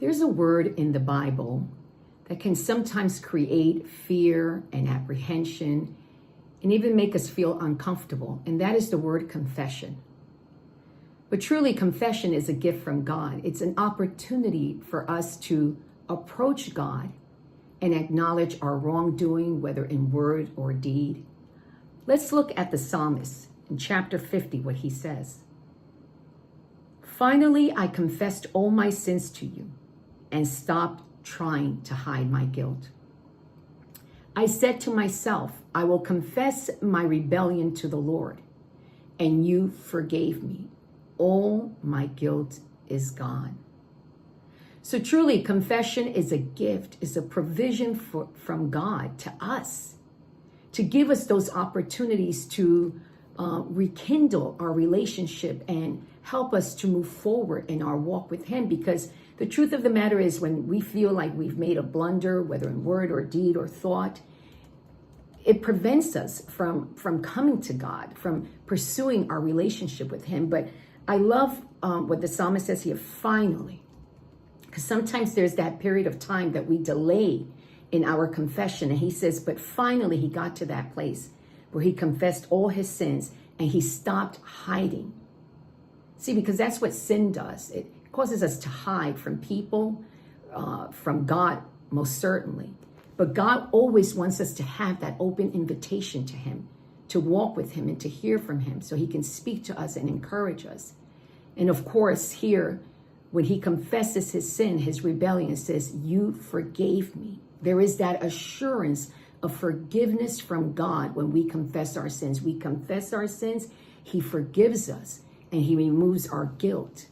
There's a word in the Bible that can sometimes create fear and apprehension and even make us feel uncomfortable, and that is the word confession. But truly, confession is a gift from God. It's an opportunity for us to approach God and acknowledge our wrongdoing, whether in word or deed. Let's look at the psalmist in chapter 50, what he says. Finally, I confessed all my sins to you and stopped trying to hide my guilt. I said to myself, I will confess my rebellion to the Lord, and you forgave me. All my guilt is gone. So truly, confession is a gift, is a provision from God to us, to give us those opportunities to rekindle our relationship and help us to move forward in our walk with Him. Because the truth of the matter is, when we feel like we've made a blunder, whether in word or deed or thought, it prevents us from coming to God, from pursuing our relationship with Him. But I love what the psalmist says here, finally, because sometimes there's that period of time that we delay in our confession. And he says, but finally he got to that place where he confessed all his sins and he stopped hiding. See, because that's what sin does. It causes us to hide from people, from God, most certainly. But God always wants us to have that open invitation to Him, to walk with Him and to hear from Him so He can speak to us and encourage us. And of course, here, when he confesses his sin, his rebellion, says, you forgave me. There is that assurance of forgiveness from God when we confess our sins. We confess our sins, He forgives us, and He removes our guilt,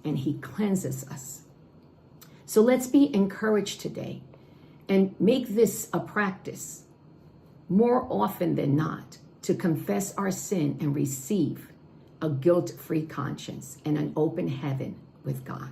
and He cleanses us. So let's be encouraged today and make this a practice more often than not to confess our sin and receive a guilt-free conscience and an open heaven with God.